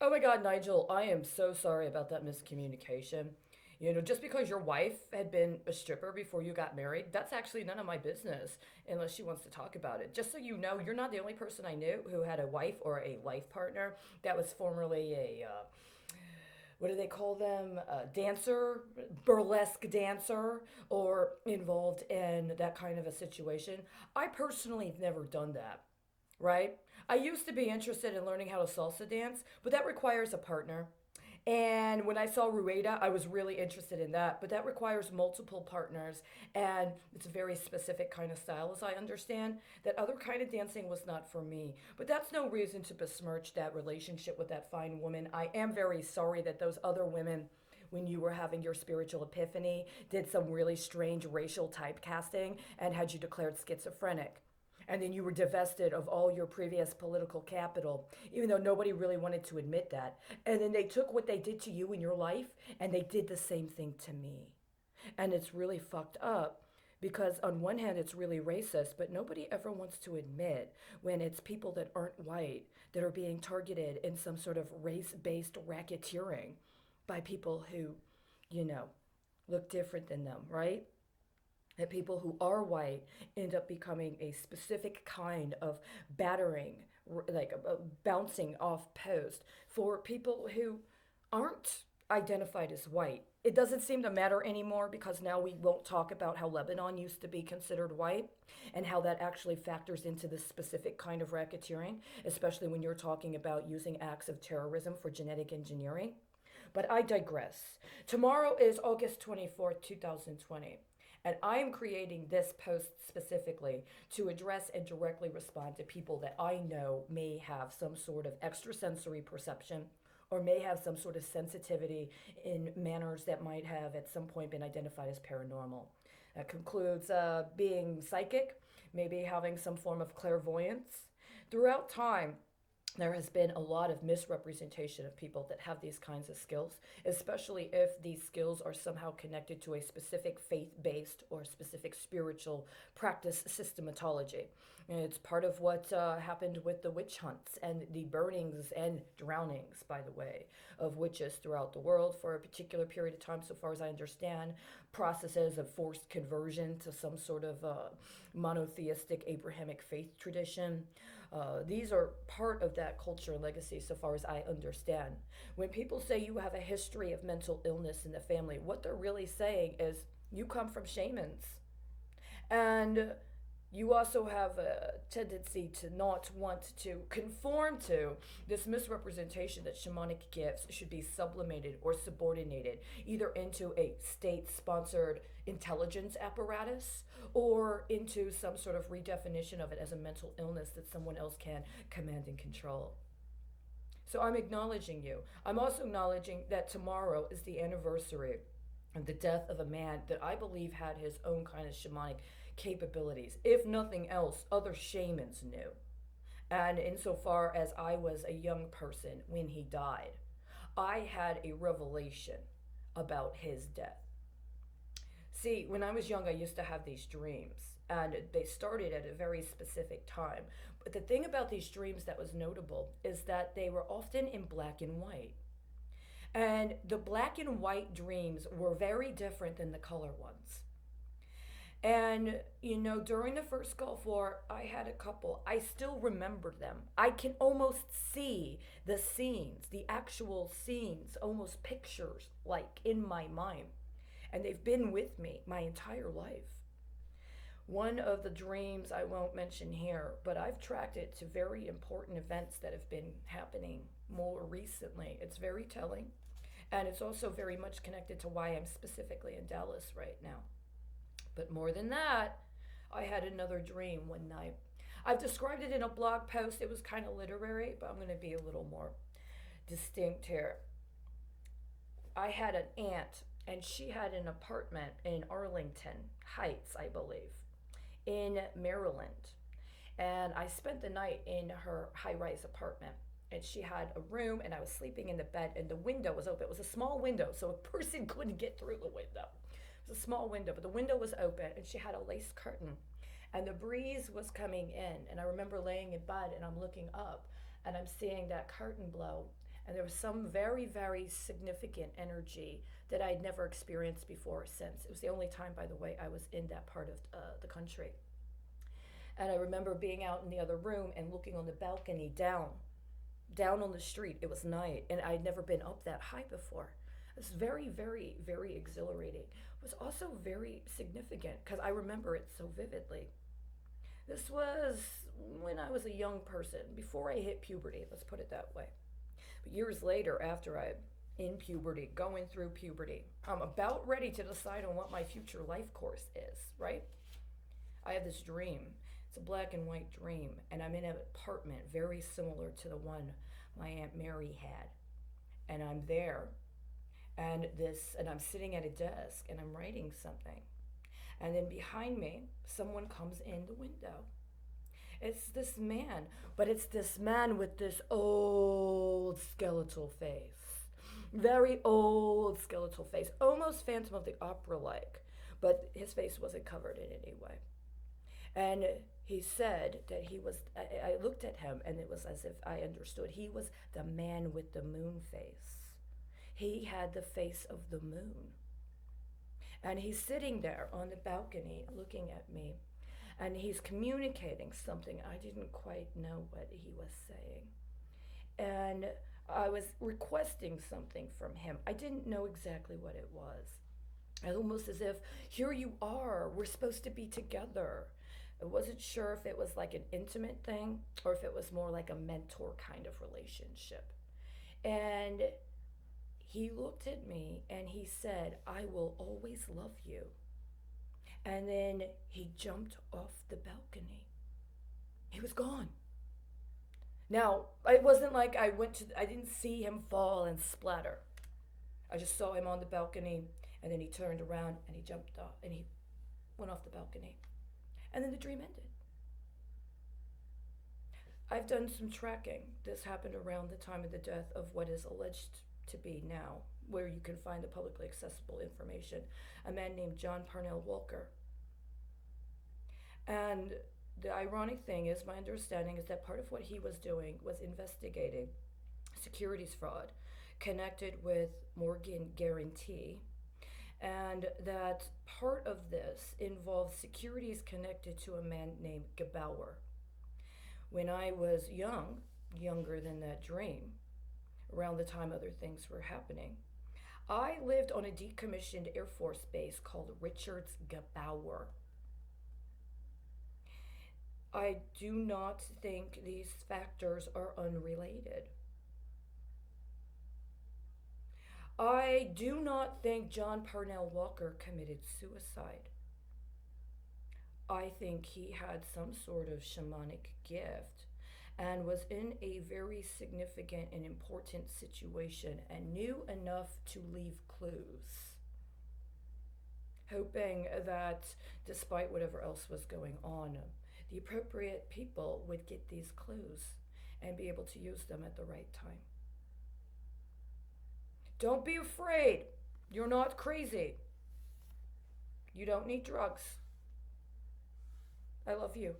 Oh my God, Nigel, I am so sorry about that miscommunication. Just because your wife had been a stripper before you got married, that's actually none of my business unless she wants to talk about it. Just so you know, you're not the only person I knew who had a wife or a life partner that was formerly what do they call them? Dancer, burlesque dancer, or involved in that kind of a situation. I personally have never done that, right? I used to be interested in learning how to salsa dance, but that requires a partner. And when I saw Rueda, I was really interested in that, but that requires multiple partners, and it's a very specific kind of style, as I understand. That other kind of dancing was not for me, but that's no reason to besmirch that relationship with that fine woman. I am very sorry that those other women, when you were having your spiritual epiphany, did some really strange racial typecasting and had you declared schizophrenic. And then you were divested of all your previous political capital, even though nobody really wanted to admit that. And then they took what they did to you in your life and they did the same thing to me. And it's really fucked up because, on one hand, it's really racist, but nobody ever wants to admit when it's people that aren't white that are being targeted in some sort of race based racketeering by people who, you know, look different than them, right? That people who are white end up becoming a specific kind of battering, like a bouncing off post for people who aren't identified as white. It doesn't seem to matter anymore because now we won't talk about how Lebanon used to be considered white and how that actually factors into this specific kind of racketeering, especially when you're talking about using acts of terrorism for genetic engineering. But I digress. Tomorrow is August 24th, 2020. And I'm creating this post specifically to address and directly respond to people that I know may have some sort of extrasensory perception or may have some sort of sensitivity in manners that might have at some point been identified as paranormal. That concludes being psychic, maybe having some form of clairvoyance. Throughout time, there has been a lot of misrepresentation of people that have these kinds of skills, especially if these skills are somehow connected to a specific faith based or specific spiritual practice systematology. And it's part of what happened with the witch hunts and the burnings and drownings, by the way, of witches throughout the world for a particular period of time, so far as I understand. Processes of forced conversion to some sort of monotheistic Abrahamic faith tradition. These are part of that culture and legacy, so far as I understand. When people say you have a history of mental illness in the family, what they're really saying is you come from shamans. And you also have a tendency to not want to conform to this misrepresentation that shamanic gifts should be sublimated or subordinated either into a state sponsored intelligence apparatus or into some sort of redefinition of it as a mental illness that someone else can command and control. So I'm acknowledging you. I'm also acknowledging that tomorrow is the anniversary of the death of a man that I believe had his own kind of shamanic capabilities. If nothing else, other shamans knew. And insofar as I was a young person when he died, I had a revelation about his death. See, when I was young, I used to have these dreams, and they started at a very specific time. But the thing about these dreams that was notable is that they were often in black and white. And the black and white dreams were very different than the color ones. And, during the first Gulf War, I had a couple. I still remember them. I can almost see the scenes, the actual scenes, almost pictures, like in my mind. And they've been with me my entire life. One of the dreams I won't mention here, but I've tracked it to very important events that have been happening more recently. It's very telling. And it's also very much connected to why I'm specifically in Dallas right now. But more than that, I had another dream one night. I've described it in a blog post. It was kind of literary, but I'm going to be a little more distinct here. I had an aunt, and she had an apartment in Arlington Heights, I believe, in Maryland. And I spent the night in her high rise apartment. And she had a room, and I was sleeping in the bed, and the window was open. It was a small window, so a person couldn't get through the window. It was a small window, but the window was open, and she had a lace curtain. And the breeze was coming in, and I remember laying in bed, and I'm looking up, and I'm seeing that curtain blow, And there was some very, very significant energy that I'd never experienced before or since. It was the only time, by the way, I was in that part of the country. And I remember being out in the other room and looking on the balcony down on the street. It was night, and I'd never been up that high before. It was very, very, very exhilarating. It was also very significant because I remember it so vividly. This was when I was a young person, before I hit puberty, let's put it that way. But years later, after I'm in puberty, going through puberty, I'm about ready to decide on what my future life course is, right? I have this dream. It's a black and white dream, and I'm in an apartment very similar to the one my Aunt Mary had. And I'm there, and I'm sitting at a desk, and I'm writing something. And then behind me, someone comes in the window. It's this man, but it's this man with this old skeletal face. Very old skeletal face, almost Phantom of the Opera like, but his face wasn't covered in any way. And he said that he was, I looked at him and it was as if I understood. He was the man with the moon face. He had the face of the moon. And he's sitting there on the balcony looking at me, and he's communicating something. I didn't quite know what he was saying. And I was requesting something from him. I didn't know exactly what it was. Almost as if, here you are, we're supposed to be together. I wasn't sure if it was like an intimate thing or if it was more like a mentor kind of relationship. And he looked at me and he said, I will always love you. And then he jumped off the balcony. He was gone. Now, it wasn't like I didn't see him fall and splatter. I just saw him on the balcony, and then he turned around and he jumped off and he went off the balcony. And then the dream ended. I've done some tracking. This happened around the time of the death of what is alleged to be now, where you can find the publicly accessible information, a man named John Parnell Walker. And the ironic thing is, my understanding is that part of what he was doing was investigating securities fraud connected with Morgan Guarantee, and that part of this involved securities connected to a man named Gebauer. When I was younger than that dream, around the time other things were happening, I lived on a decommissioned Air Force base called Richards Gebauer. I do not think these factors are unrelated. I do not think John Parnell Walker committed suicide. I think he had some sort of shamanic gift and was in a very significant and important situation and knew enough to leave clues, hoping that despite whatever else was going on, the appropriate people would get these clues and be able to use them at the right time. Don't be afraid. You're not crazy. You don't need drugs. I love you.